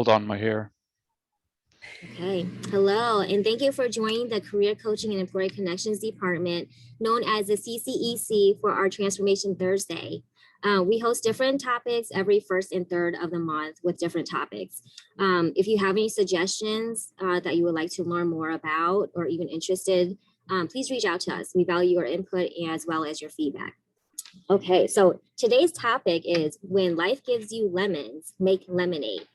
Hold on my hair. Okay, hello, and thank you for joining the Career Coaching and Employee Connections Department, known as the CCEC, for our Transformation Thursday. We host different topics every first and third of the month with different topics. If you have any suggestions that you would like to learn more about or even interested, please reach out to us. We value your input as well as your feedback. Okay, so today's topic is when life gives you lemons, make lemonade.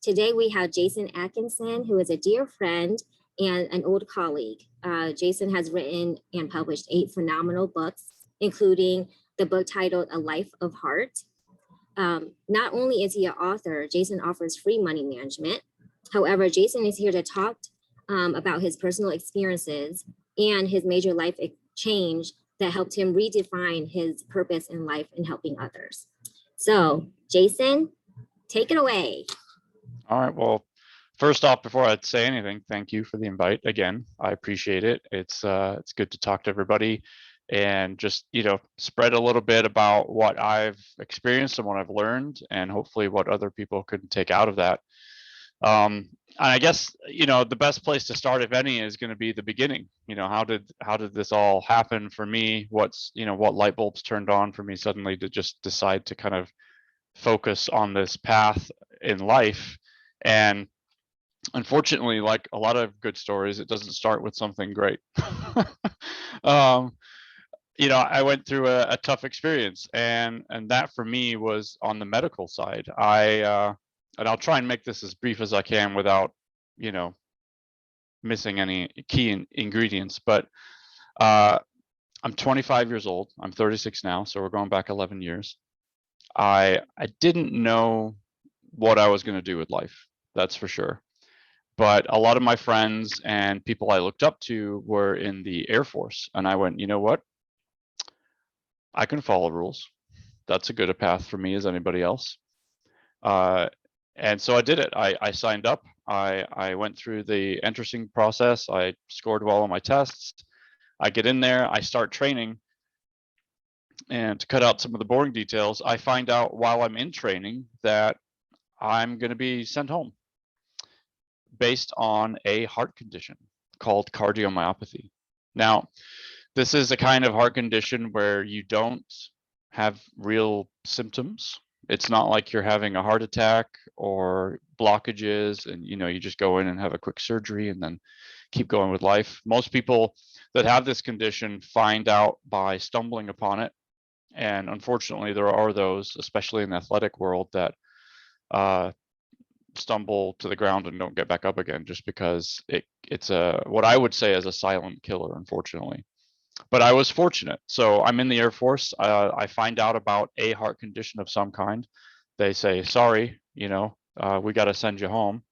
Today we have Jason Atkinson, who is a dear friend and an old colleague. Jason has written and published 8 phenomenal books, including the book titled A Life of Heart. Not only is he an author, Jason offers free money management. However, Jason is here to talk about his personal experiences and his major life change that helped him redefine his purpose in life and helping others. So, Jason, take it away. All right. Well, first off, before I say anything, thank you for the invite again. I appreciate it. It's good to talk to everybody and just, spread a little bit about what I've experienced and what I've learned, and hopefully what other people could take out of that. And I guess, the best place to start, if any, is going to be the beginning. How did this all happen for me? What light bulbs turned on for me suddenly to just decide to kind of focus on this path in life? And unfortunately, like a lot of good stories, it doesn't start with something great. I went through a tough experience, and that for me was on the medical side. And I'll try and make this as brief as I can without, missing any key ingredients. But I'm 25 years old. I'm 36 now, so we're going back 11 years. I didn't know what I was going to do with life, that's for sure. But a lot of my friends and people I looked up to were in the Air Force, and I went, you know what? I can follow rules. That's as good a path for me as anybody else. And so I did it. I signed up. I went through the entrance process. I scored well on my tests. I get in there. I start training. And to cut out some of the boring details, I find out while I'm in training that I'm going to be sent home based on a heart condition called cardiomyopathy. Now, this is a kind of heart condition where you don't have real symptoms. It's not like you're having a heart attack or blockages and you just go in and have a quick surgery and then keep going with life. Most people that have this condition find out by stumbling upon it. And unfortunately, there are those, especially in the athletic world, that stumble to the ground and don't get back up again, just because it's what I would say is a silent killer, unfortunately. But I was fortunate. So I'm in the Air Force. I find out about a heart condition of some kind. They say, sorry, we got to send you home.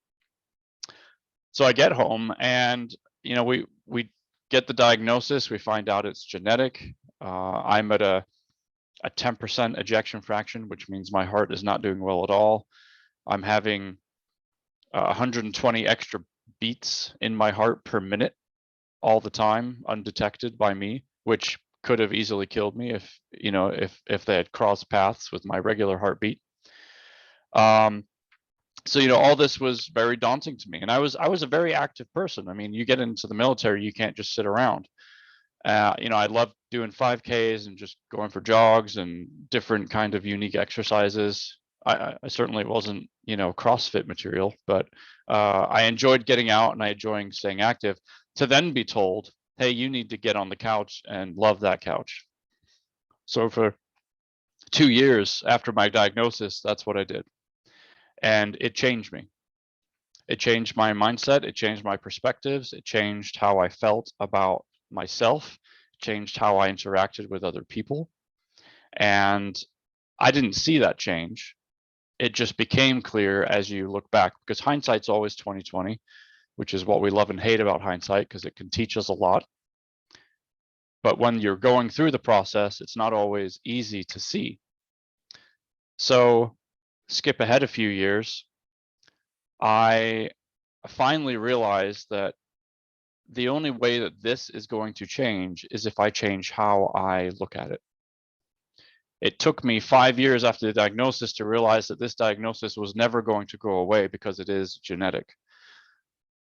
So I get home, and we get the diagnosis. We find out it's genetic. I'm at a 10% ejection fraction, which means my heart is not doing well at all. I'm having 120 extra beats in my heart per minute all the time, undetected by me, which could have easily killed me if they had crossed paths with my regular heartbeat. So all this was very daunting to me, and I was a very active person. I mean, you get into the military, you can't just sit around. I love doing 5Ks and just going for jogs and different kind of unique exercises. I certainly wasn't, CrossFit material, but I enjoyed getting out and I enjoyed staying active. To then be told, hey, you need to get on the couch and love that couch. So for 2 years after my diagnosis, that's what I did. And it changed me. It changed my mindset. It changed my perspectives. It changed how I felt about myself, changed how I interacted with other people. And I didn't see that change. It just became clear as you look back, because hindsight's always 2020, which is what we love and hate about hindsight, because it can teach us a lot. But when you're going through the process, it's not always easy to see. So skip ahead a few years, I finally realized that the only way that this is going to change is if I change how I look at it. It took me 5 years after the diagnosis to realize that this diagnosis was never going to go away because it is genetic.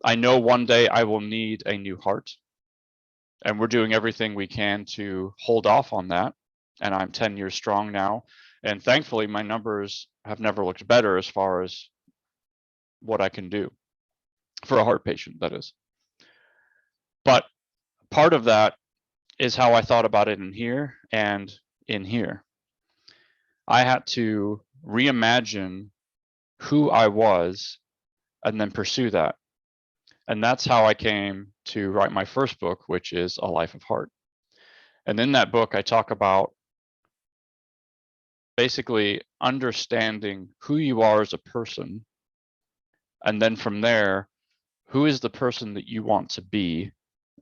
I know one day I will need a new heart, and we're doing everything we can to hold off on that. And I'm 10 years strong now. And thankfully, my numbers have never looked better as far as what I can do for a heart patient, that is. But part of that is how I thought about it in here and in here. I had to reimagine who I was and then pursue that. And that's how I came to write my first book, which is A Life of Heart. And in that book, I talk about basically understanding who you are as a person. And then from there, who is the person that you want to be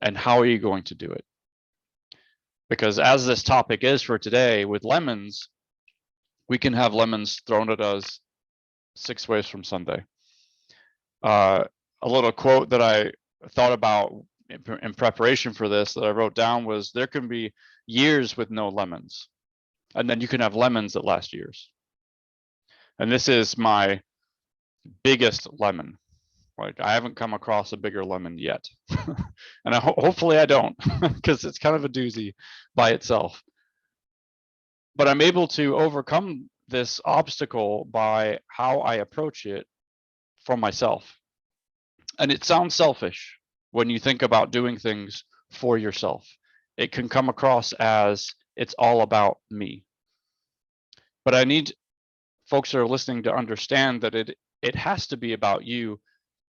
and how are you going to do it? Because as this topic is for today, with lemons, we can have lemons thrown at us 6 ways from Sunday. A little quote that I thought about in preparation for this that I wrote down was, there can be years with no lemons, and then you can have lemons that last years. And this is my biggest lemon. Like, I haven't come across a bigger lemon yet. And hopefully I don't, because it's kind of a doozy by itself. But I'm able to overcome this obstacle by how I approach it for myself. And it sounds selfish when you think about doing things for yourself. It can come across as it's all about me. But I need folks that are listening to understand that it has to be about you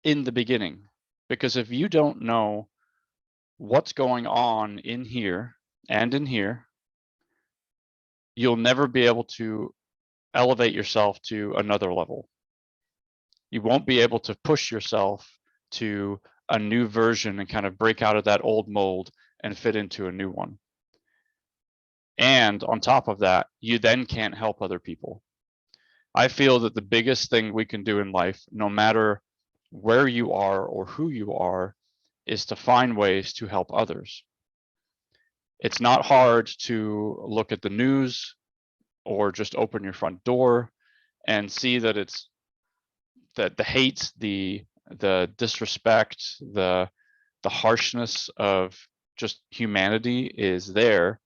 in the beginning. Because if you don't know what's going on in here and in here, you'll never be able to elevate yourself to another level. You won't be able to push yourself to a new version and kind of break out of that old mold and fit into a new one. And on top of that, you then can't help other people. I feel that the biggest thing we can do in life, no matter where you are or who you are, is to find ways to help others. It's not hard to look at the news or just open your front door and see that it's that the hate, the disrespect, the harshness of just humanity is there.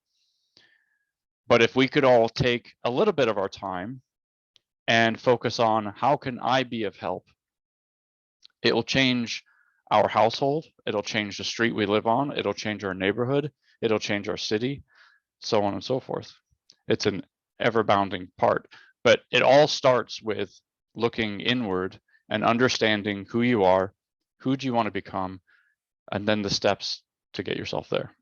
But if we could all take a little bit of our time and focus on how can I be of help, it will change our household, it'll change the street we live on, it'll change our neighborhood, it'll change our city, so on and so forth. It's an ever-bounding part, but it all starts with looking inward and understanding who you are, who do you want to become, and then the steps to get yourself there.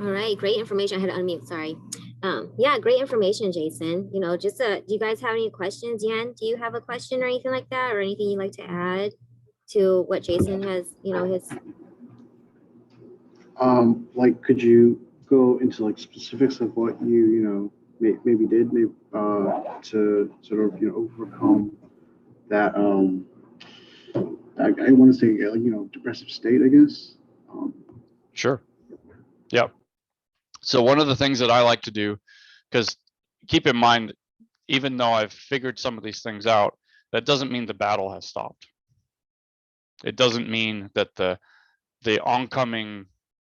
All right, great information. I had to unmute, sorry. Yeah, great information, Jason. You know, just do you guys have any questions? Yan, do you have a question or anything like that, or anything you'd like to add to what Jason has, you know, his like, could you go into like specifics of what you maybe did to sort of overcome that I want to say depressive state, I guess. Sure. Yep. So one of the things that I like to do, because keep in mind, even though I've figured some of these things out, that doesn't mean the battle has stopped. It doesn't mean that the oncoming,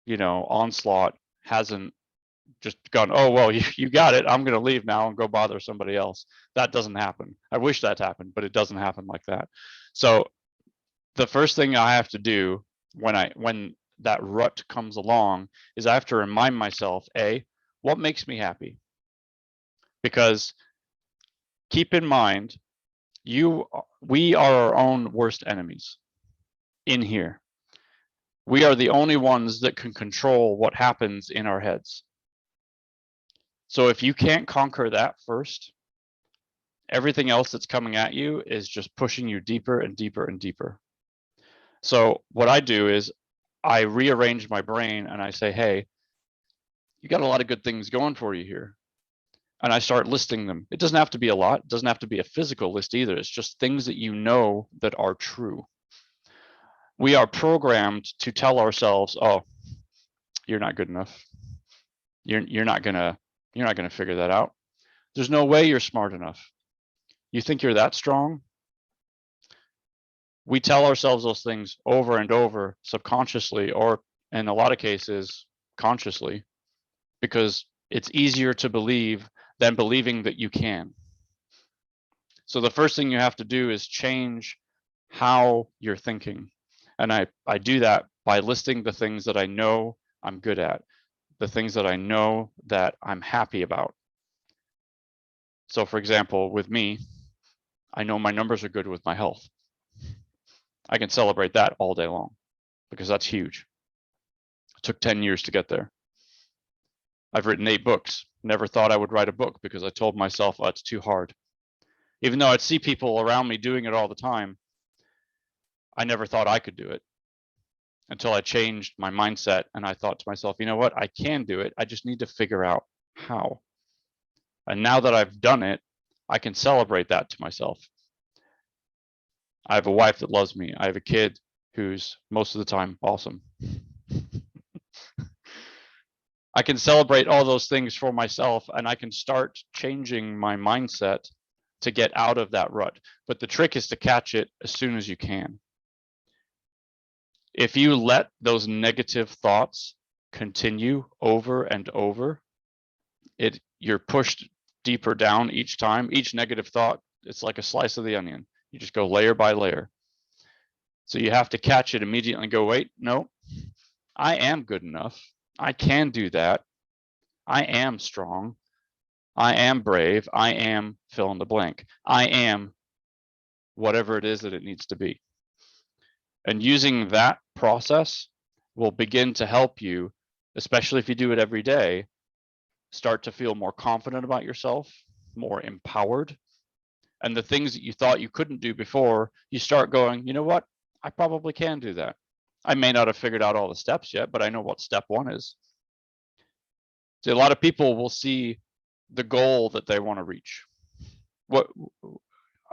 onslaught hasn't just gone, oh, well, you got it, I'm going to leave now and go bother somebody else. That doesn't happen. I wish that happened, but it doesn't happen like that. So the first thing I have to do when that rut comes along is I have to remind myself, what makes me happy? Because keep in mind, we are our own worst enemies in here. We are the only ones that can control what happens in our heads. So if you can't conquer that first, everything else that's coming at you is just pushing you deeper and deeper and deeper. So what I do is I rearrange my brain and I say, hey, you got a lot of good things going for you here. And I start listing them. It doesn't have to be a lot. It doesn't have to be a physical list either. It's just things that you know that are true. We are programmed to tell ourselves, oh, you're not good enough. You're not gonna figure that out. There's no way you're smart enough. You think you're that strong? We tell ourselves those things over and over subconsciously, or in a lot of cases consciously, because it's easier to believe than believing that you can. So the first thing you have to do is change how you're thinking. And I do that by listing the things that I know I'm good at, the things that I know that I'm happy about. So for example, with me, I know my numbers are good with my health. I can celebrate that all day long because that's huge. It took 10 years to get there. I've written 8 books. Never thought I would write a book because I told myself, oh, it's too hard. Even though I'd see people around me doing it all the time, I never thought I could do it until I changed my mindset. And I thought to myself, you know what? I can do it. I just need to figure out how. And now that I've done it, I can celebrate that to myself. I have a wife that loves me. I have a kid who's most of the time awesome. I can celebrate all those things for myself, and I can start changing my mindset to get out of that rut. But the trick is to catch it as soon as you can. If you let those negative thoughts continue over and over, you're pushed deeper down each time. Each negative thought, it's like a slice of the onion. You just go layer by layer. So you have to catch it immediately and go, wait, no, I am good enough. I can do that. I am strong. I am brave. I am fill in the blank. I am whatever it is that it needs to be. And using that process will begin to help you, especially if you do it every day, start to feel more confident about yourself, more empowered. And the things that you thought you couldn't do before, you start going, you know what? I probably can do that. I may not have figured out all the steps yet, but I know what step 1 is. See, a lot of people will see the goal that they want to reach. Where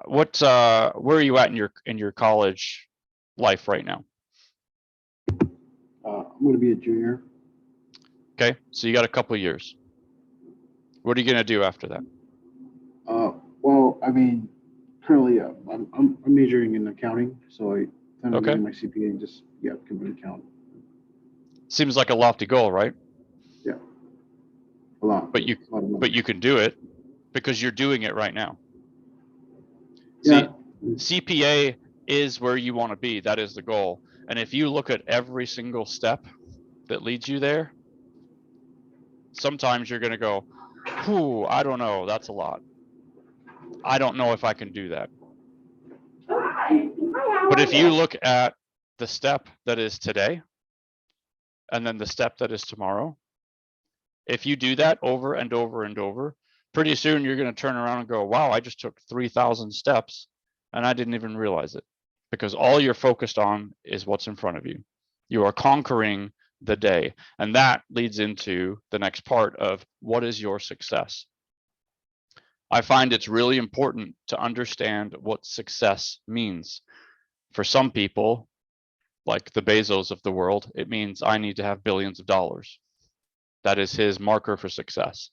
are you at in your college life right now? I'm going to be a junior. Okay, so you got a couple of years. What are you going to do after that? Well, I mean, currently I'm majoring in accounting, so I plan on getting my CPA and just become an accountant. Seems like a lofty goal, right? Yeah, a lot. But you can do it because you're doing it right now. Yeah. See, CPA is where you want to be. That is the goal. And if you look at every single step that leads you there, sometimes you're going to go, whew, I don't know. That's a lot. I don't know if I can do that. But if you look at the step that is today, and then the step that is tomorrow, if you do that over and over and over, pretty soon you're going to turn around and go, wow, I just took 3,000 steps and I didn't even realize it, because all you're focused on is what's in front of you. You are conquering the day. And that leads into the next part of what is your success? I find it's really important to understand what success means. For some people, like the Bezos of the world, it means I need to have billions of dollars. That is his marker for success.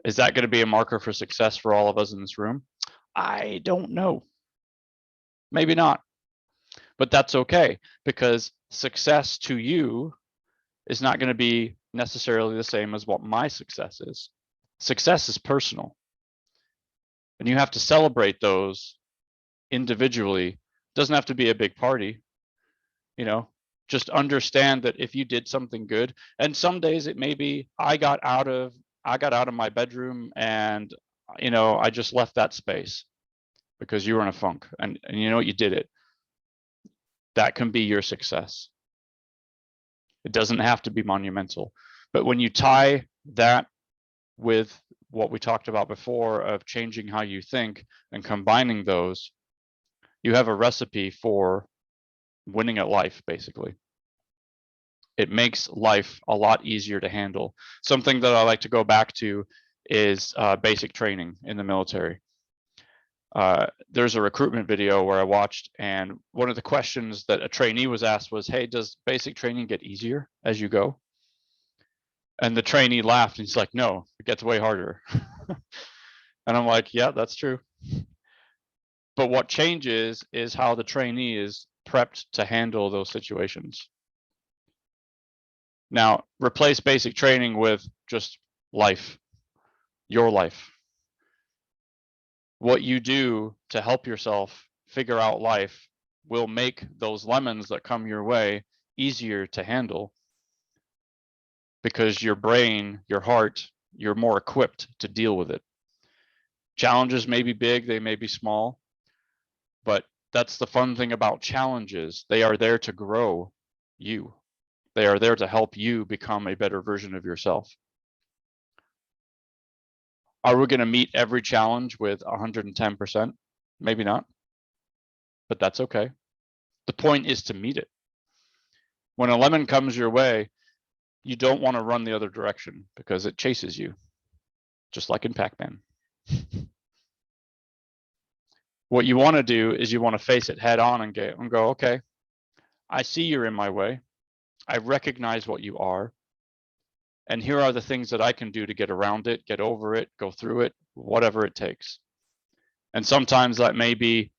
Is that going to be a marker for success for all of us in this room? I don't know. Maybe not. But that's okay, because success to you is not going to be necessarily the same as what my success is. Success is personal. And you have to celebrate those individually. It doesn't have to be a big party. You know, just understand that if you did something good, and some days it may be I got out of my bedroom and I just left that space because you were in a funk, and you did it. That can be your success. It doesn't have to be monumental. But when you tie that with what we talked about before of changing how you think and combining those, you have a recipe for winning at life, basically. It makes life a lot easier to handle. Something that I like to go back to is basic training in the military. There's a recruitment video where I watched, and one of the questions that a trainee was asked was, hey, does basic training get easier as you go? And the trainee laughed and he's like, no, it gets way harder. And I'm like, yeah, that's true. But what changes is how the trainee is prepped to handle those situations. Now, replace basic training with just life, your life. What you do to help yourself figure out life will make those lemons that come your way easier to handle, because your brain, your heart, you're more equipped to deal with it. Challenges may be big, they may be small, but that's the fun thing about challenges. They are there to grow you. They are there to help you become a better version of yourself. Are we going to meet every challenge with 110%? Maybe not, but that's okay. The point is to meet it. When a lemon comes your way, you don't want to run the other direction because it chases you, just like in Pac-Man. What you want to do is you want to face it head on and go, okay, I see you're in my way. I recognize what you are. And here are the things that I can do to get around it, get over it, go through it, whatever it takes. And sometimes that may be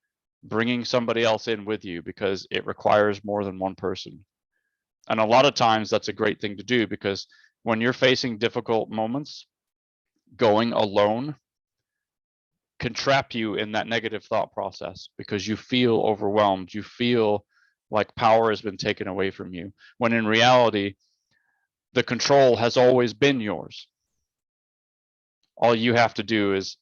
bringing somebody else in with you because it requires more than one person. And a lot of times that's a great thing to do, because when you're facing difficult moments, going alone can trap you in that negative thought process because you feel overwhelmed. You feel like power has been taken away from you, when in reality, the control has always been yours. All you have to do is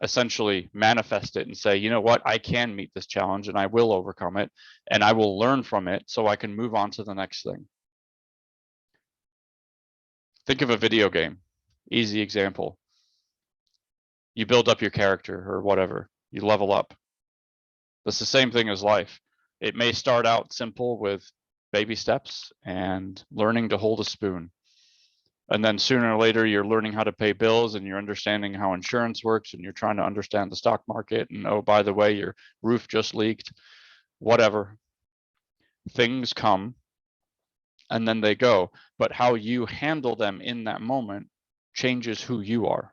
essentially manifest it and say, you know what, I can meet this challenge and I will overcome it and I will learn from it so I can move on to the next thing. Think of a video game, easy example. You build up your character or whatever, you level up. That's the same thing as life. It may start out simple with baby steps and learning to hold a spoon. And then sooner or later, you're learning how to pay bills and you're understanding how insurance works and you're trying to understand the stock market. And oh, by the way, your roof just leaked, whatever. Things come and then they go. But how you handle them in that moment changes who you are.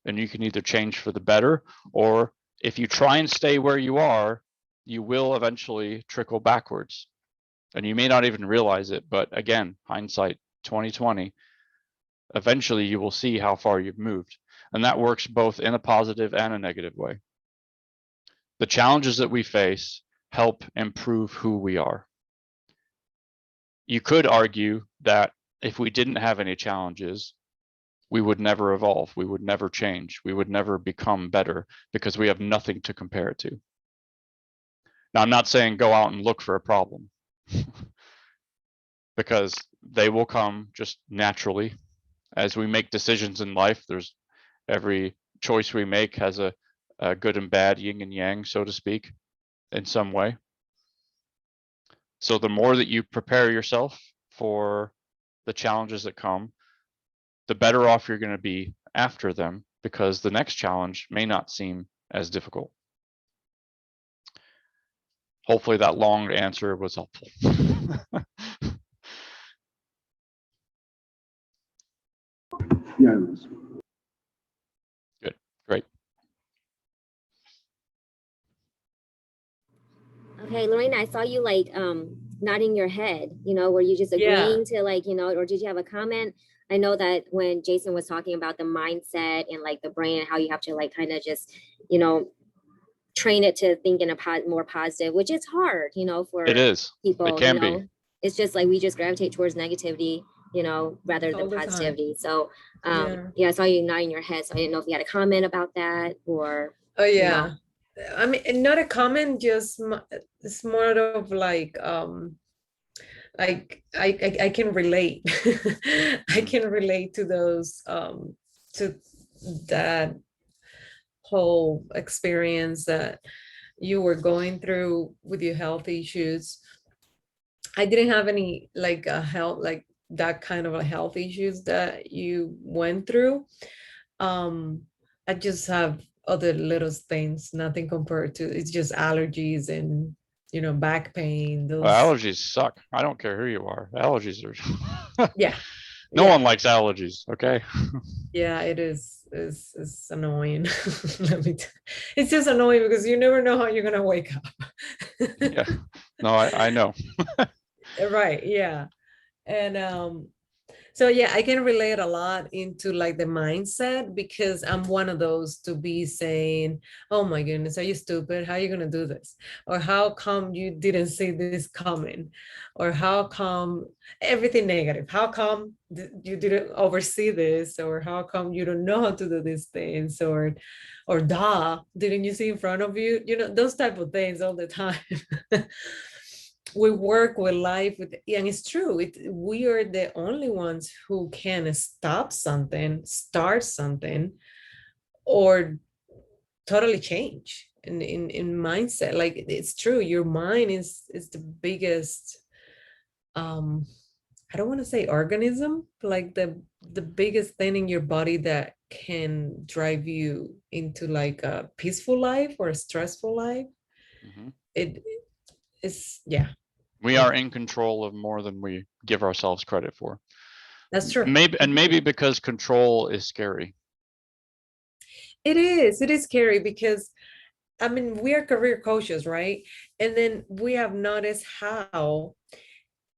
And you can either change for the better, or if you try and stay where you are, you will eventually trickle backwards. And you may not even realize it, but again, hindsight 2020, eventually you will see how far you've moved. And that works both in a positive and a negative way. The challenges that we face help improve who we are. You could argue that if we didn't have any challenges, we would never evolve, we would never change, we would never become better because we have nothing to compare it to. Now, I'm not saying go out and look for a problem because they will come just naturally. As we make decisions in life, there's every choice we make has a good and bad, yin and yang, so to speak, in some way. So the more that you prepare yourself for the challenges that come, the better off you're going to be after them, because the next challenge may not seem as difficult. Hopefully that long answer was helpful. Yeah, it was. Good, great. Okay, Lorena, I saw you like nodding your head, were you just agreeing to like, or did you have a comment? I know that when Jason was talking about the mindset and like the brain and how you have to like kind of just, train it to think in a more positive, which is hard, for it is. people. It can be. It's just like we just gravitate towards negativity, rather than positivity. So yeah, I saw you nodding your head. So I didn't know if you had a comment about that or. Oh yeah. I mean, not a comment, just it's more of like I can relate. I can relate to those to that whole experience that you were going through with your health issues. I didn't have any like that kind of a health issues that you went through. I just have other little things, nothing compared to, it's just allergies and, back pain, Well, those. allergies suck. I don't care who you are. Allergies are. Yeah. No Yeah. one likes allergies. Okay. Yeah, it is. It's annoying. It's just annoying because you never know how you're gonna wake up. Yeah. No, I know. Right. Yeah. And so yeah, I can relate a lot into like the mindset, because I'm one of those to be saying, oh my goodness, are you stupid? How are you going to do this? Or how come you didn't see this coming? Or how come everything negative? How come you didn't oversee this? Or how come you don't know how to do these things? Or didn't you see in front of you? Those type of things all the time. We work with life with, and it's true, we are the only ones who can stop something, start something, or totally change in mindset. Like, it's true, your mind is the biggest, um I don't want to say organism, like the biggest thing in your body that can drive you into like a peaceful life or a stressful life. Mhm. It is, yeah. We are in control of more than we give ourselves credit for. That's true. Maybe because control is scary. It is scary because, I mean, we are career coaches, right? And then we have noticed how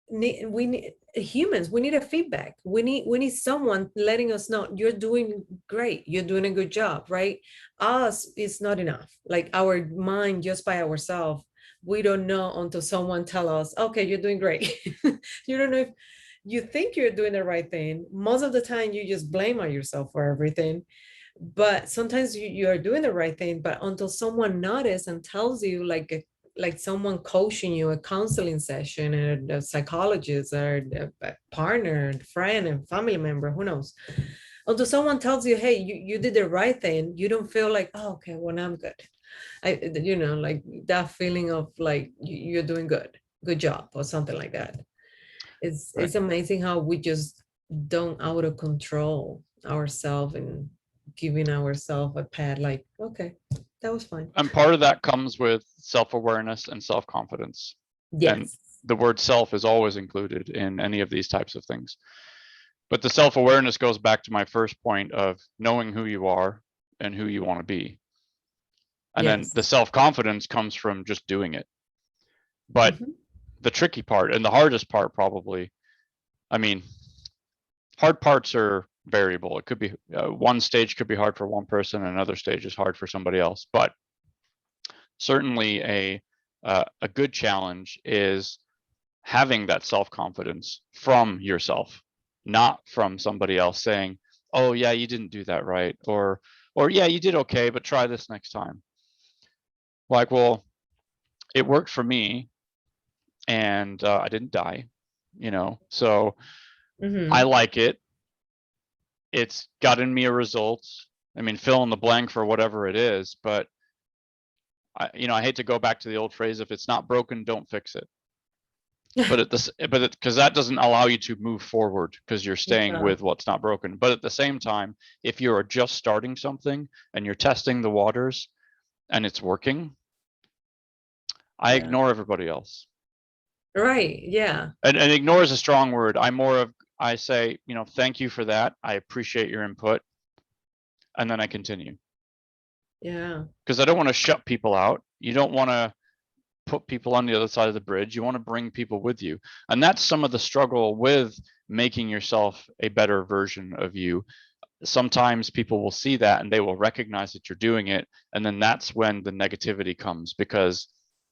we need humans, we need a feedback. We need someone letting us know you're doing great, you're doing a good job, right? Us is not enough. Like, our mind, just by ourselves, we don't know until someone tell us, okay, you're doing great. You don't know if you think you're doing the right thing. Most of the time you just blame on yourself for everything, but sometimes you are doing the right thing, but until someone notices and tells you, like someone coaching you, a counseling session, and a psychologist, or a partner, a friend, and family member, who knows, until someone tells you, hey, you did the right thing, you don't feel like, oh, okay, well, now I'm good. Like that feeling of like you're doing good job, or something like that. Right. It's amazing how we just don't out of control ourselves and giving ourselves a pat, like, okay, that was fine. And part of that comes with self-awareness and self-confidence. And Yes. the word self is always included in any of these types of things. But the self-awareness goes back to my first point of knowing who you are and who you want to be. And then the Yes. self-confidence comes from just doing it. But Mhm. the tricky part and the hardest part, probably, I mean, hard parts are variable. It could be one stage could be hard for one person, and another stage is hard for somebody else. But certainly a good challenge is having that self-confidence from yourself, not from somebody else saying, oh yeah, you didn't do that right, or yeah, you did okay, but try this next time. Like, well, it worked for me, and I didn't die, so I Mhm. like it. It's gotten me a result. I mean, fill in the blank for whatever it is, but I hate to go back to the old phrase, if it's not broken, don't fix it. But because that doesn't allow you to move forward, because you're staying Yeah. with what's not broken. But at the same time, if you are just starting something and you're testing the waters and it's working, I Yeah. ignore everybody else. Right. Yeah. And ignore is a strong word. I say, thank you for that. I appreciate your input. And then I continue. Yeah. Because I don't want to shut people out. You don't want to put people on the other side of the bridge. You want to bring people with you. And that's some of the struggle with making yourself a better version of you. Sometimes people will see that and they will recognize that you're doing it. And then that's when the negativity comes, because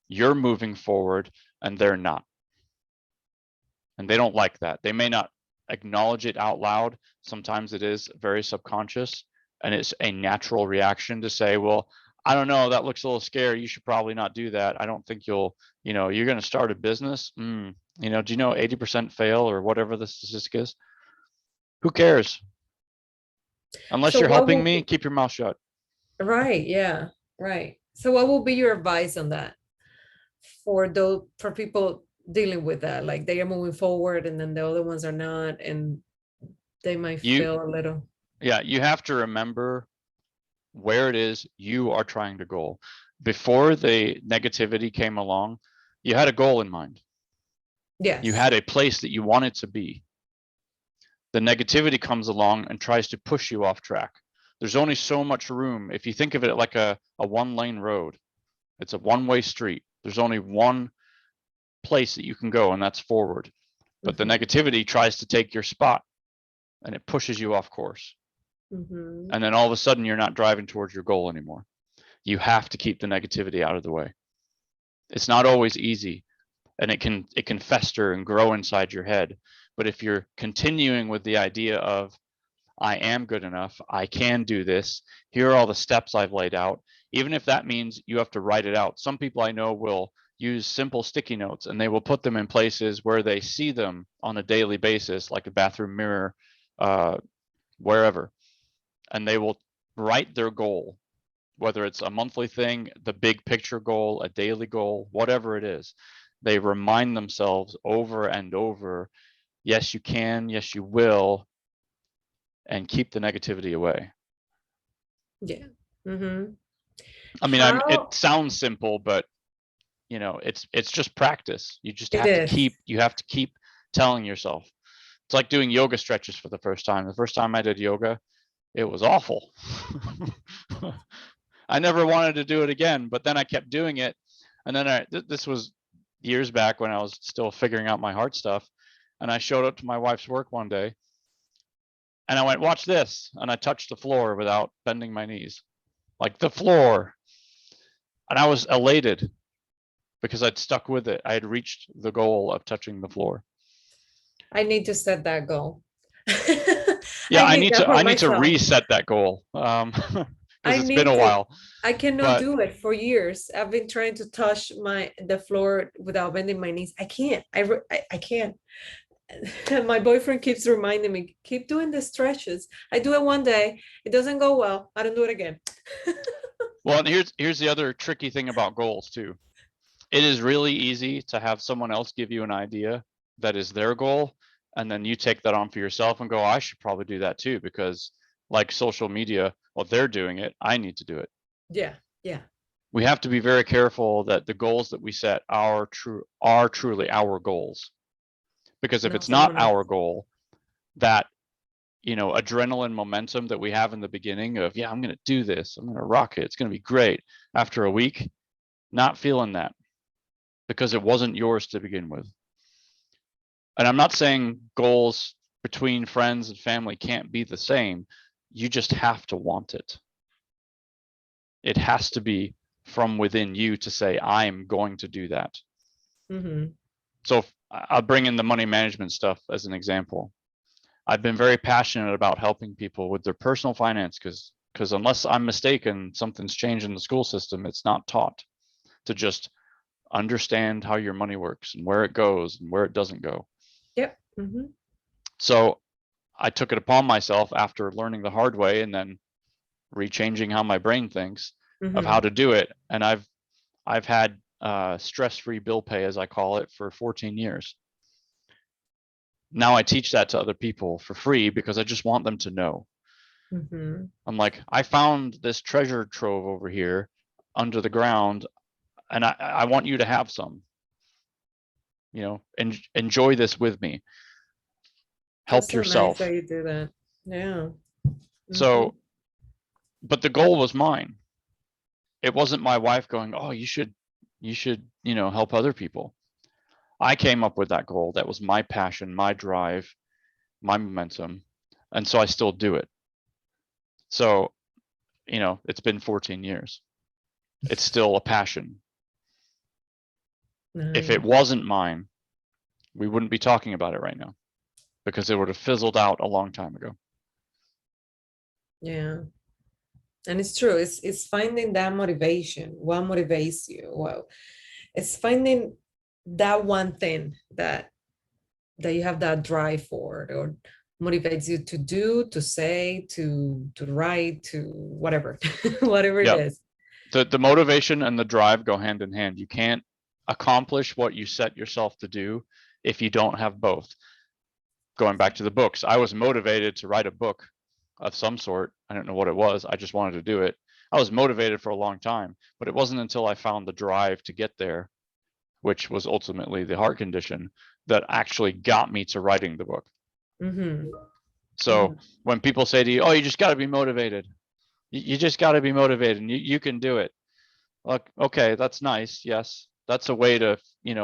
you're moving forward and they're not. And they don't like that. They may not acknowledge it out loud. Sometimes it is very subconscious, and it's a natural reaction to say, well, I don't know, that looks a little scary. You should probably not do that. I don't think you're going to start a business. Do you know 80% fail, or whatever the statistic is? Who cares? Unless So you're what helping will me, keep your mouth shut. right, yeah, right. So what will be your advice on that for people dealing with that? Like, they are moving forward and then the other ones are not, and they might You, feel a little. yeah, you have to remember where it is you are trying to goal. Before the negativity came along, you had a goal in mind. Yes. You had a place that you wanted to be. The negativity comes along and tries to push you off track. There's only so much room. If you think of it like a one-lane road, it's a one-way street. There's only one place that you can go, and that's forward. But the negativity tries to take your spot, and it pushes you off course. And then all of a sudden, you're not driving towards your goal anymore. You have to keep the negativity out of the way. It's not always easy, and it can fester and grow inside your head. But if you're continuing with the idea of, I am good enough, I can do this, here are all the steps I've laid out, even if that means you have to write it out. Some people I know will use simple sticky notes, and they will put them in places where they see them on a daily basis, like a bathroom mirror, wherever. And they will write their goal, whether it's a monthly thing, the big picture goal, a daily goal, whatever it is. They remind themselves over and over, yes, you can, yes, you will, and keep the negativity away. Yeah. I mean, it sounds simple, but you know, it's just practice. You just have to keep telling yourself. It's like doing yoga stretches for the first time. The first time I did yoga, it was awful. I never wanted to do it again, but then I kept doing it. And then this was years back when I was still figuring out my heart stuff. And I showed up to my wife's work one day, and I went, watch this. And I touched the floor without bending my knees, like the floor. And I was elated because I'd stuck with it. I had reached the goal of touching the floor. I need to set that goal. Yeah, I need to reset that goal. Because it's been a while. I cannot do it for years. I've been trying to touch the floor without bending my knees. I can't. I can't. My boyfriend keeps reminding me, keep doing the stretches. I do it one day, it doesn't go well, I don't do it again. Well, and here's the other tricky thing about goals too. It is really easy to have someone else give you an idea that is their goal, and then you take that on for yourself and go, I should probably do that too, because like social media, well, they're doing it, I need to do it. Yeah. We have to be very careful that the goals that we set are truly our goals. Because if it's not our goal, that, you know, adrenaline momentum that we have in the beginning of, yeah, I'm going to do this, I'm going to rock it, it's going to be great. After a week, not feeling that, because it wasn't yours to begin with. And I'm not saying goals between friends and family can't be the same. You just have to want it. It has to be from within you to say, I'm going to do that. So I'll bring in the money management stuff as an example. I've been very passionate about helping people with their personal finance, because unless I'm mistaken, something's changed in the school system. It's not taught to just understand how your money works and where it goes and where it doesn't go. Yep. So I took it upon myself after learning the hard way and then rechanging how my brain thinks of how to do it. And I've had stress-free bill pay, as I call it, for 14 years. Now I teach that to other people for free because I just want them to know. I'm like, I found this treasure trove over here under the ground, and I want you to have some. You know, enjoy this with me. Help That's so yourself. nice that you do that. Yeah. So, but the goal was mine. It wasn't my wife going, oh, you should, you know, help other people. I came up with that goal. That was my passion, my drive, my momentum. And so I still do it. So, you know, it's been 14 years. It's still a passion. If it wasn't mine, we wouldn't be talking about it right now, because it would have fizzled out a long time ago. Yeah. And it's true. It's finding that motivation. What motivates you? Well, it's finding that one thing that you have that drive for, or motivates you to do, to say, to write, to whatever, whatever it is. The motivation and the drive go hand in hand. You can't accomplish what you set yourself to do if you don't have both. Going back to the books, I was motivated to write a book of some sort. I don't know what it was. I just wanted to do it. I was motivated for a long time, but it wasn't until I found the drive to get there, which was ultimately the heart condition, that actually got me to writing the book. Mm-hmm. So when people say to you, oh, you just got to be motivated. You just got to be motivated and you can do it. Like, okay, that's nice. Yes. That's a way to,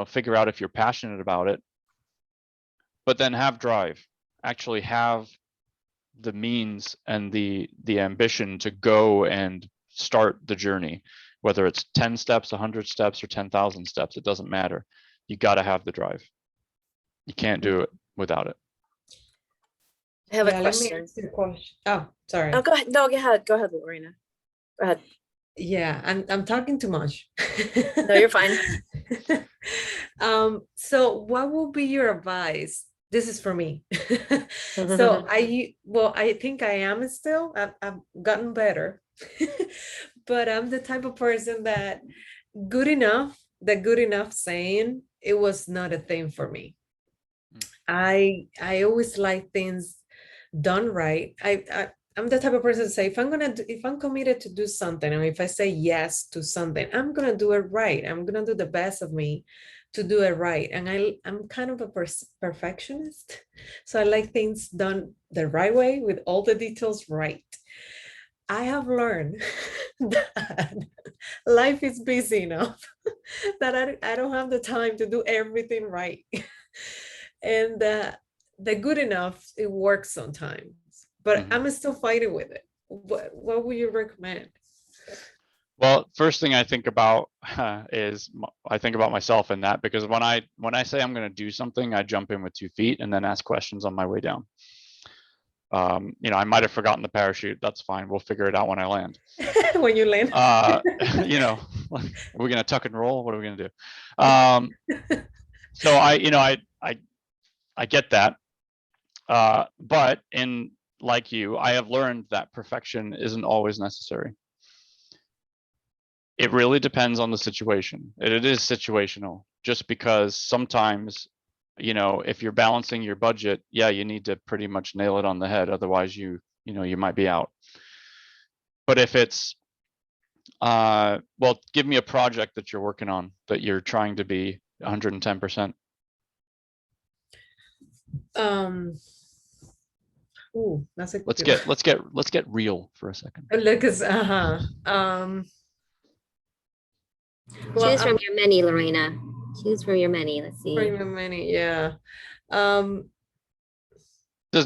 figure out if you're passionate about it, but then have drive, actually have the means and the ambition to go and start the journey, whether it's 10 steps, 100 steps, or 10,000 steps, it doesn't matter. You got to have the drive. You can't do it without it. I have a Let me question. ask you a question. Oh, sorry. Oh, go ahead. No, go ahead, Lorena. Go ahead. Yeah, I'm talking too much. No, you're fine. So what will be your advice? This is for me. So I think I am still, I've gotten better, but I'm the type of person that the good enough saying, it was not a thing for me. I always like things done right. I'm the type of person to say, if I'm committed to do something, and if I say yes to something, I'm gonna do it right. I'm gonna do the best of me to do it right. And I'm kind of a perfectionist, so I like things done the right way with all the details right. I have learned that life is busy enough that I don't have the time to do everything right. And the good enough, it works sometimes, but I'm still fighting with it. What would you recommend? Well, first thing I think about is I think about myself in that, because when I say I'm going to do something, I jump in with 2 feet and then ask questions on my way down. I might have forgotten the parachute. That's fine. We'll figure it out when I land. When you land. Are we going to tuck and roll? What are we going to do? So I get that. But like you, I have learned that perfection isn't always necessary. It really depends on the situation. It is situational, just because sometimes, if you're balancing your budget, yeah, you need to pretty much nail it on the head. Otherwise you might be out. But if it's, well, give me a project that you're working on that you're trying to be 110%. That's a let's get real for a second. Lucas, Choose from your many, Lorena. Choose from your many. Let's see. From your many, yeah. Doesn't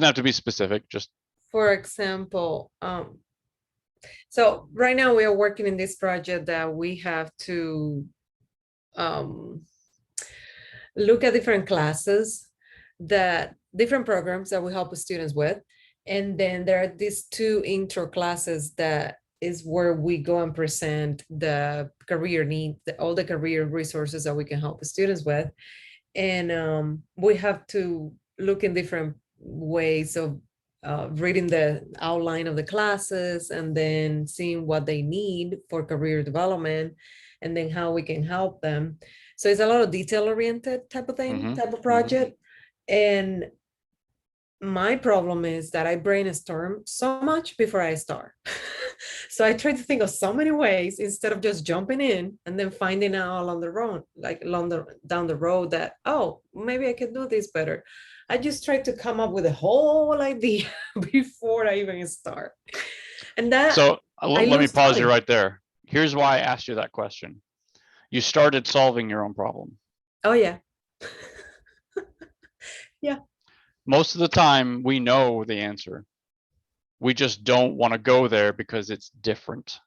have to be specific, just For example, so right now we are working in this project that we have to look at different classes, different programs that we help students with. And then there are these 2 intro classes that is where we go and present the career needs, all the career resources that we can help the students with. And we have to look in different ways of reading the outline of the classes and then seeing what they need for career development and then how we can help them. So it's a lot of detail-oriented type of thing, type of project. And my problem is that I brainstorm so much before I start. So I try to think of so many ways instead of just jumping in and then finding out along the road, down the road that, oh, maybe I can do this better. I just try to come up with a whole idea before I even start. And that. So let me pause you right there. Here's why I asked you that question. You started solving your own problem. Oh, yeah. Yeah. Most of the time we know the answer. We just don't want to go there because it's different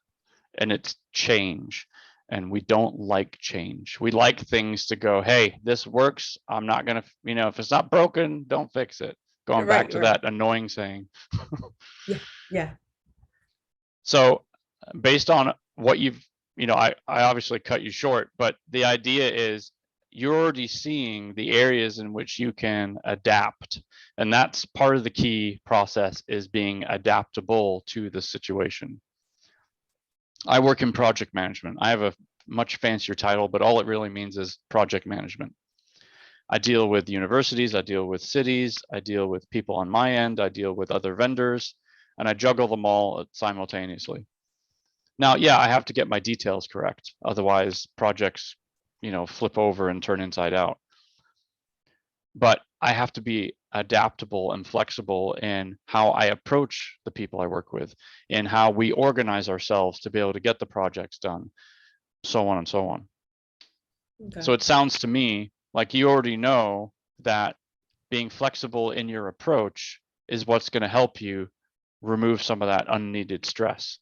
and it's change. And we don't like change. We like things to go, hey, this works. I'm not going to, if it's not broken, don't fix it. Going back to that annoying saying. Yeah. So based on what you've, I obviously cut you short, but the idea is you're already seeing the areas in which you can adapt. And that's part of the key process, is being adaptable to the situation. I work in project management. I have a much fancier title, but all it really means is project management. I deal with universities, I deal with cities, I deal with people on my end, I deal with other vendors. and I juggle them all simultaneously. Now, yeah, I have to get my details correct. Otherwise projects, flip over and turn inside out. But I have to be adaptable and flexible in how I approach the people I work with, in how we organize ourselves to be able to get the projects done, so on and so on. Okay. So it sounds to me like you already know that being flexible in your approach is what's going to help you remove some of that unneeded stress.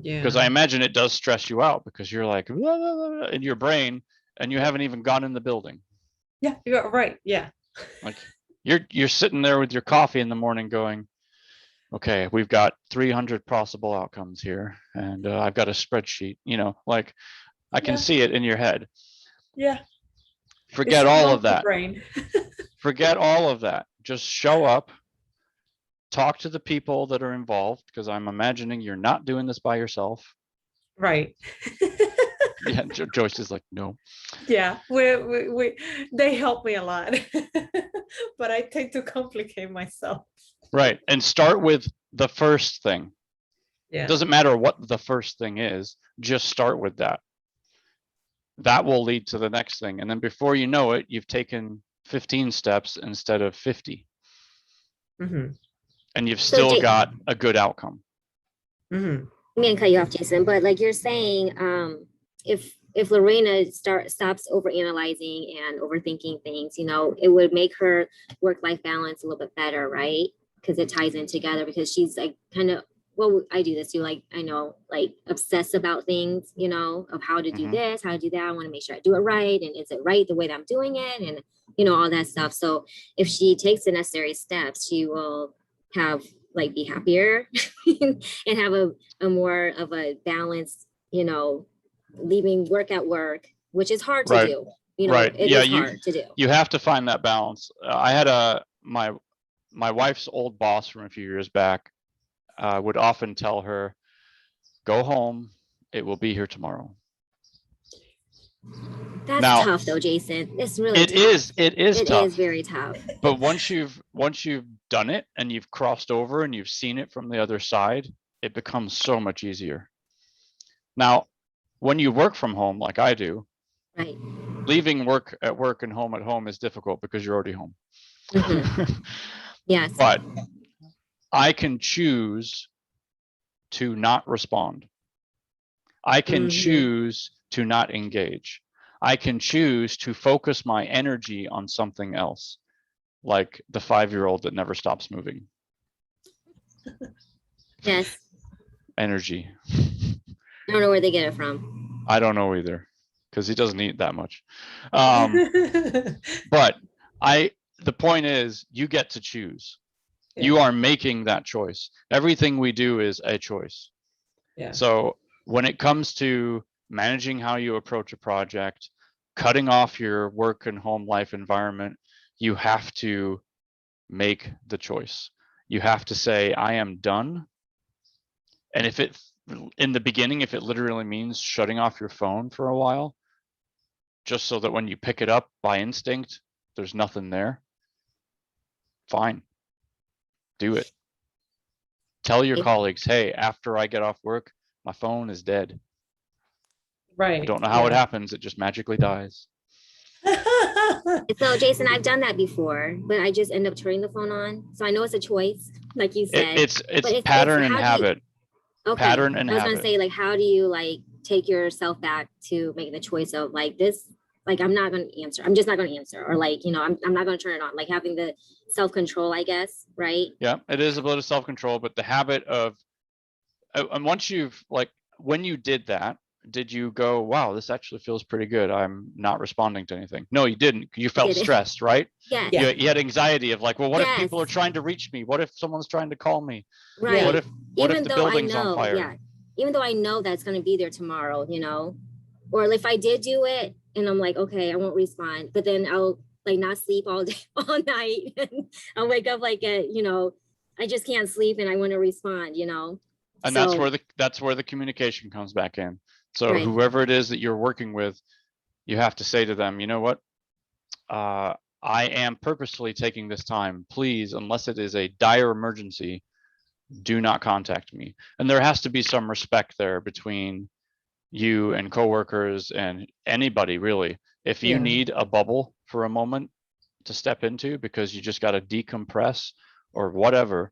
Because I Yeah. imagine it does stress you out because you're like blah, blah, blah, in your brain and you haven't even gone in the building. Yeah, you're right. Yeah. Like you're sitting there with your coffee in the morning going, okay, we've got 300 possible outcomes here, and I've got a spreadsheet, like I can Yeah. see it in your head. Yeah. Forget It's a all of monkey that. brain. Forget all of that. Just show up, talk to the people that are involved, because I'm imagining you're not doing this by yourself. Right. Yeah, Joyce is like, no. Yeah, they help me a lot, but I tend to complicate myself. Right. And start with the first thing. Yeah. It doesn't matter what the first thing is, just start with that. That will lead to the next thing. And then before you know it, you've taken 15 steps instead of 50. Mm-hmm. And you've So still got a good outcome. Mm-hmm. I'm gonna cut you off, Jason, but like you're saying, if Lorena stops overanalyzing and overthinking things, it would make her work-life balance a little bit better, right? Because it ties in together, because she's like kind of, well, I do this too, like I know, like obsess about things, of how to do Mhm. this, how to do that. I want to make sure I do it right, and is it right the way that I'm doing it, and all that stuff. So if she takes the necessary steps, she will have be happier and have a more of a balanced, leaving work at work, which is hard to Right. do. Right. It Yeah, is hard to do. you have to find that balance. I had my wife's old boss from a few years back would often tell her, go home, it will be here tomorrow. That's Now, tough though, Jason. It's really it tough. is It tough. is very tough. But once you've done it and you've crossed over and you've seen it from the other side, it becomes so much easier. Now, when you work from home like I do, Right. leaving work at work and home at home is difficult because you're already home. Mhm. Yes. But I can choose to not respond. I can Mhm. choose to not engage. I can choose to focus my energy on something else, like the 5-year-old that never stops moving. Yes. Energy. I don't know where they get it from. I don't know either, because he doesn't eat that much. But the point is, you get to choose. Yeah. You are making that choice. Everything we do is a choice. Yeah. So when it comes to managing how you approach a project, cutting off your work and home life environment, you have to make the choice. You have to say, I am done. And if it, in the beginning, if it literally means shutting off your phone for a while, just so that when you pick it up by instinct, there's nothing there, fine, do it. Tell your colleagues, hey, after I get off work, my phone is dead. Right. I don't know how it happens. It just magically dies. So Jason, I've done that before, but I just end up turning the phone on. So I know it's a choice, like you said. It's but pattern and how do you- habit. Okay. Pattern and I was gonna habit. say, like, how do you take yourself back to making the choice of this, I'm not gonna answer. I'm just not gonna answer, or I'm not gonna turn it on. Like having the self-control, I guess, right? Yeah, it is a bit of self-control, but the habit of, and once you've when you did that, did you go, wow, this actually feels pretty good, I'm not responding to anything? No, you didn't. You felt stressed, right? Yes. Yeah. You had anxiety of well, what if people are Yes. trying to reach me? What if someone's trying to call me? Right. What if Even the though I building's on know, fire? yeah, even though I know that's gonna be there tomorrow, or if I did do it and I'm like, okay, I won't respond, but then I'll not sleep all day, all night, and I'll wake up I just can't sleep and I want to respond, And that's where the communication comes back in. So Right. whoever it is that you're working with, you have to say to them, you know what? I am purposefully taking this time. Please, unless it is a dire emergency, do not contact me. And there has to be some respect there between you and coworkers and anybody really. If you Yeah. need a bubble for a moment to step into because you just got to decompress or whatever,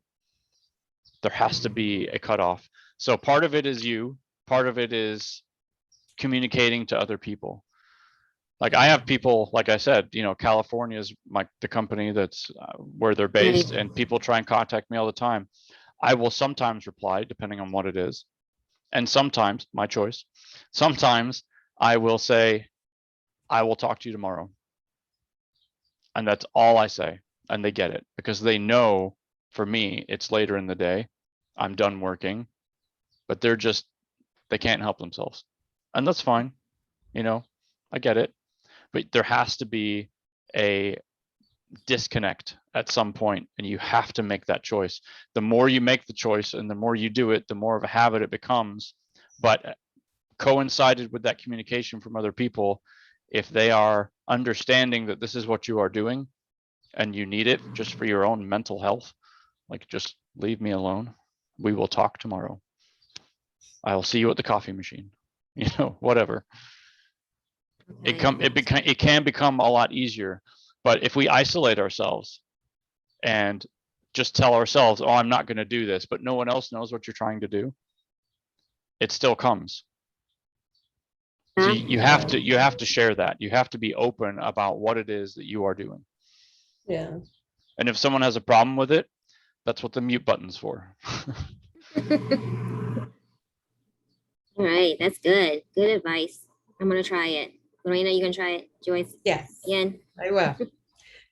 there has to be a cutoff. So part of it is you, part of it is communicating to other people. Like I have people, like I said, California is the company that's where they're based, and people try and contact me all the time. I will sometimes reply depending on what it is. And sometimes, my choice, sometimes I will say, I will talk to you tomorrow. And that's all I say. And they get it because they know for me, it's later in the day. I'm done working, but they can't help themselves. And that's fine. I get it. But there has to be a disconnect at some point, and you have to make that choice. The more you make the choice and the more you do it, the more of a habit it becomes. But coincided with that communication from other people, if they are understanding that this is what you are doing and you need it just for your own mental health, like just leave me alone. We will talk tomorrow. I'll see you at the coffee machine, whatever. It can become a lot easier. But if we isolate ourselves and just tell ourselves, oh, I'm not going to do this, but no one else knows what you're trying to do, it still comes. So you have to share that. You have to be open about what it is that you are doing. Yeah. And if someone has a problem with it, that's what the mute button's for. All right, that's good. Good advice. I'm gonna try it. Lorena, you gonna try it? Joyce? Yes. Again? I will.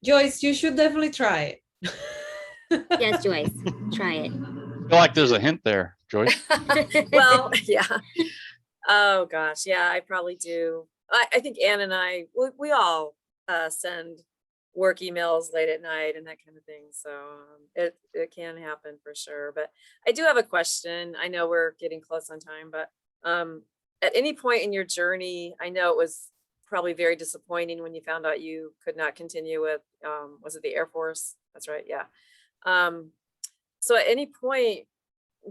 Joyce, you should definitely try it. Yes, Joyce. Try it. I feel like there's a hint there, Joyce. Well, yeah. Oh gosh, yeah, I probably do. I think Ann and I, we all send work emails late at night and that kind of thing. So it can happen for sure. But I do have a question. I know we're getting close on time, but at any point in your journey, I know it was probably very disappointing when you found out you could not continue with, was it the Air Force? That's right. Yeah. So at any point,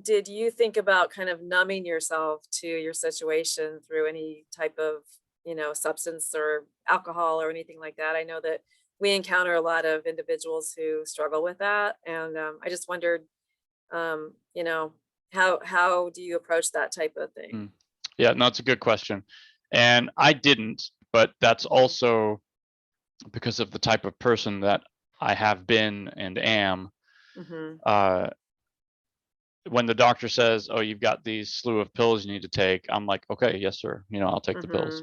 did you think about kind of numbing yourself to your situation through any type of, substance or alcohol or anything like that? I know that we encounter a lot of individuals who struggle with that. And I just wondered, how do you approach that type of thing? Yeah, no, it's a good question. And I didn't, but that's also because of the type of person that I have been and am. Mm-hmm. When the doctor says, oh, you've got these slew of pills you need to take, I'm like, okay, yes, sir. I'll take the pills.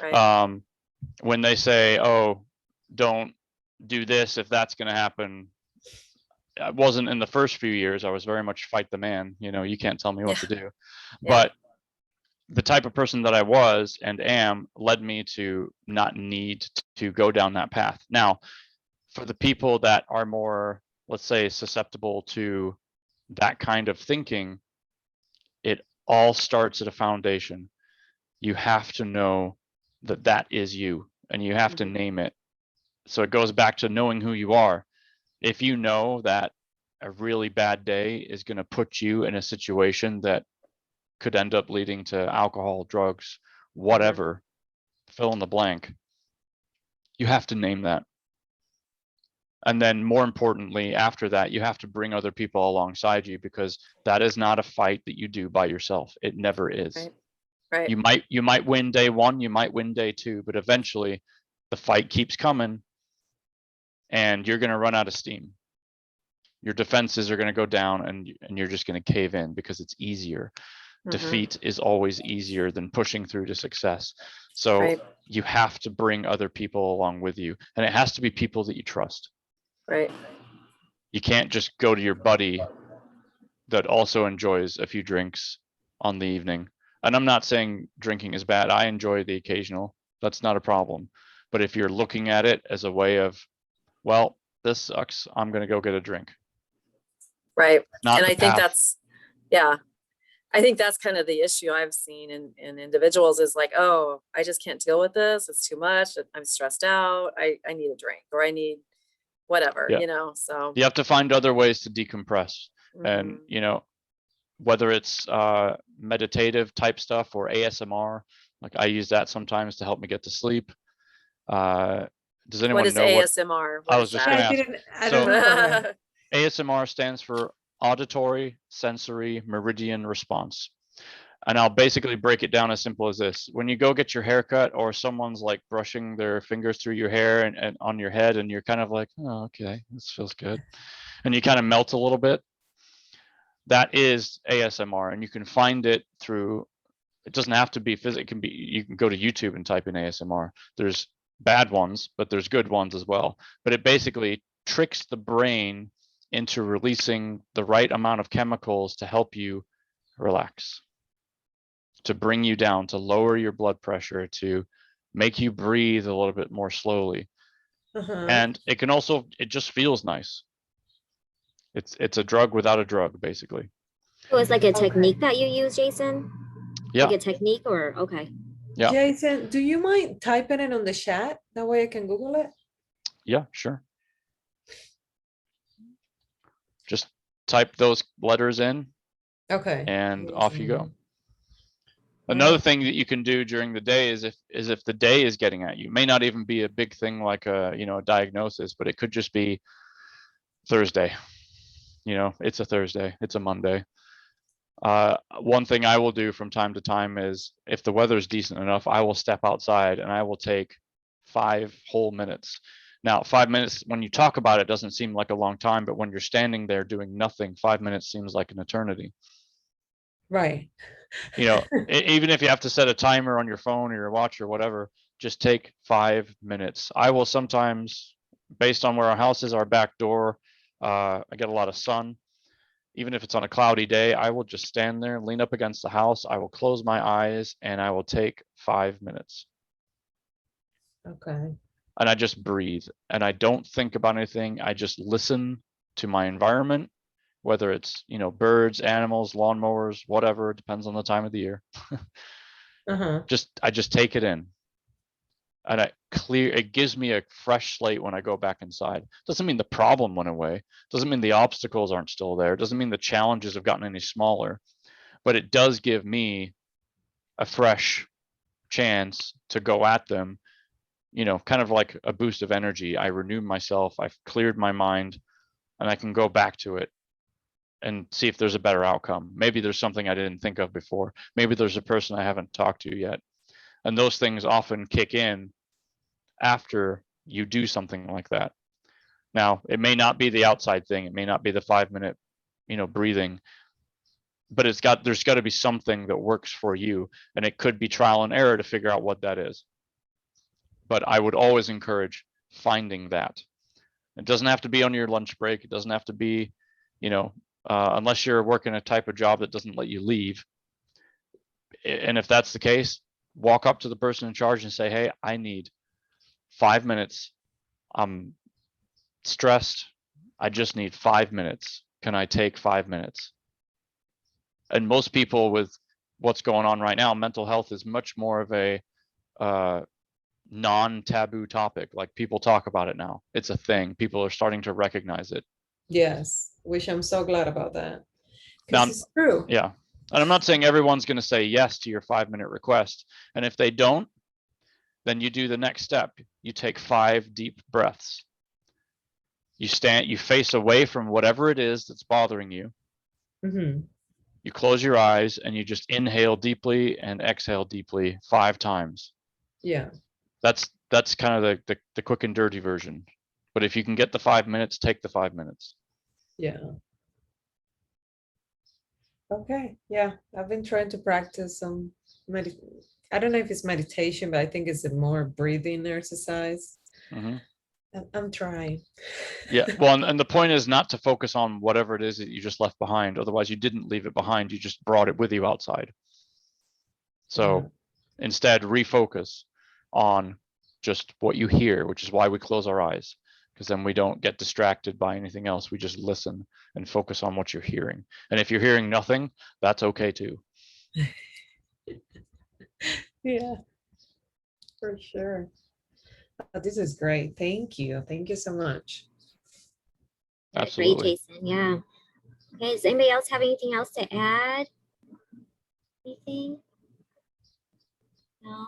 Right. When they say, oh, don't do this if that's going to happen. I wasn't in the first few years. I was very much fight the man. You can't tell me what to do. But the type of person that I was and am led me to not need to go down that path. Now, for the people that are more, let's say, susceptible to that kind of thinking, it all starts at a foundation. You have to know that that is you, and you have to name it. So it goes back to knowing who you are. If you know that a really bad day is going to put you in a situation that could end up leading to alcohol, drugs, whatever, fill in the blank, you have to name that. And then more importantly, after that, you have to bring other people alongside you, because that is not a fight that you do by yourself. It never is. Right. You might win day one, you might win day two, but eventually the fight keeps coming and you're going to run out of steam. Your defenses are going to go down and you're just going to cave in because it's easier. Defeat is always easier than pushing through to success. So you have to bring other people along with you, and it has to be people that you trust. Right. You can't just go to your buddy that also enjoys a few drinks on the evening. And I'm not saying drinking is bad. I enjoy the occasional. That's not a problem. But if you're looking at it as a way of, well, this sucks, I'm going to go get a drink. Right. Not and the I think path. I think that's kind of the issue I've seen in individuals is like, oh, I just can't deal with this. It's too much. I'm stressed out. I need a drink, or I need whatever, Yeah. so. You have to find other ways to decompress. And, you know, whether it's meditative type stuff or ASMR, like I use that sometimes to help me get to sleep. Does anyone What is know what ASMR? I What was is just Yeah, gonna that? ask? I So don't know that. ASMR stands for auditory sensory meridian response. And I'll basically break it down as simple as this. When you go get your hair cut or someone's like brushing their fingers through your hair and on your head, and you're kind of like, oh, okay, this feels good. And you kind of melt a little bit. That is ASMR. And you can find it through, it doesn't have to be physical. It can be, you can go to YouTube and type in ASMR. There's bad ones, but there's good ones as well. But it basically tricks the brain into releasing the right amount of chemicals to help you relax, to bring you down, to lower your blood pressure, to make you breathe a little bit more slowly. And it can also, it just feels nice. It's a drug without a drug, basically. So it's like a Okay. technique that you use, Jason? Yeah. Like a technique or, okay. Yeah. Jason, do you mind typing it on the chat? That way I can Google it. Yeah, sure. Just type those letters in Okay. and off you go. All Another right. thing that you can do during the day is if the day is getting at you, may not even be a big thing like a, you know, a diagnosis, but it could just be Thursday. You know, it's a Thursday, it's a Monday. One thing I will do from time to time is if the weather is decent enough, I will step outside and I will take 5 whole minutes. Now, 5 minutes, when you talk about it, doesn't seem like a long time, but when you're standing there doing nothing, 5 minutes seems like an eternity. Right. You know, even if you have to set a timer on your phone or your watch or whatever, just take 5 minutes. I will sometimes, based on where our house is, our back door, I get a lot of sun. Even if it's on a cloudy day, I will just stand there, lean up against the house. I will close my eyes and I will take 5 minutes. Okay. And I just breathe and I don't think about anything. I just listen to my environment, whether it's, you know, birds, animals, lawnmowers, whatever, depends on the time of the year. I just take it in. And it gives me a fresh slate when I go back inside. Doesn't mean the problem went away. Doesn't mean the obstacles aren't still there. Doesn't mean the challenges have gotten any smaller, but it does give me a fresh chance to go at them, you know, kind of like a boost of energy. I renew myself, I've cleared my mind, and I can go back to it and see if there's a better outcome. Maybe there's something I didn't think of before. Maybe there's a person I haven't talked to yet. And those things often kick in after you do something like that. Now, it may not be the outside thing. It may not be the 5 minute, you know, breathing, but there's got to be something that works for you. And it could be trial and error to figure out what that is. But I would always encourage finding that. It doesn't have to be on your lunch break. It doesn't have to be, you know, unless you're working a type of job that doesn't let you leave. And if that's the case, walk up to the person in charge and say, hey, I need 5 minutes. I'm stressed. I just need 5 minutes. Can I take 5 minutes? And most people with what's going on right now, mental health is much more of a non-taboo topic. Like people talk about it now. It's a thing. People are starting to recognize it. Yes, which I'm so glad about that. Now, Because it's true. yeah. And I'm not saying everyone's going to say yes to your 5 minute request. And if they don't, then you do the next step. You take 5 deep breaths. You face away from whatever it is that's bothering you. You close your eyes and you just inhale deeply and exhale deeply 5 times. Yeah. That's kind of the quick and dirty version. But if you can get the 5 minutes, take the 5 minutes. Yeah. Okay. Yeah. I've been trying to practice some I don't know if it's meditation, but I think it's a more breathing exercise. I'm trying. Yeah. Well, and the point is not to focus on whatever it is that you just left behind. Otherwise, you didn't leave it behind. You just brought it with you outside. So instead, refocus on just what you hear, which is why we close our eyes, because then we don't get distracted by anything else. We just listen and focus on what you're hearing. And if you're hearing nothing, that's okay too. Yeah, for sure. Oh, this is great. Thank you. Thank you so much. Absolutely. Great, Jason. Yeah. Okay, does anybody else have anything else to add? Anything? No?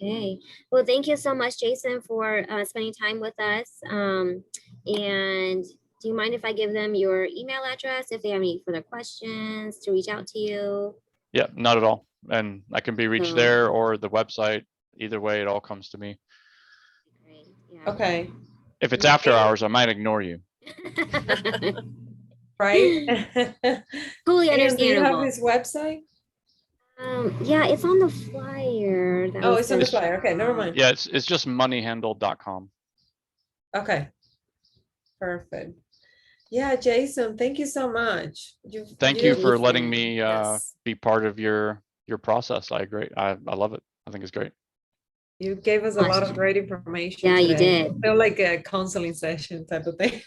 Okay, well, thank you so much, Jason, for spending time with us. And do you mind if I give them your email address if they have any further questions to reach out to you? Yeah, not at all. And I can be reached So- there or the website. Either way, it all comes to me. Great, yeah. Okay, If it's after Okay. hours, I might ignore you. right? Totally And do you have understandable. his website? Yeah, it's on the flyer. That Oh, was it's on the sent flyer. Okay, never out. mind. Yeah, it's just moneyhandle.com. Okay. Perfect. Yeah, Jason, thank you so much. Thank you for letting Jason. me Yes. be part of your process. I agree. I love it. I think it's great. You gave us a lot of great information Yeah, you today. did. Feel like a counseling session type of thing.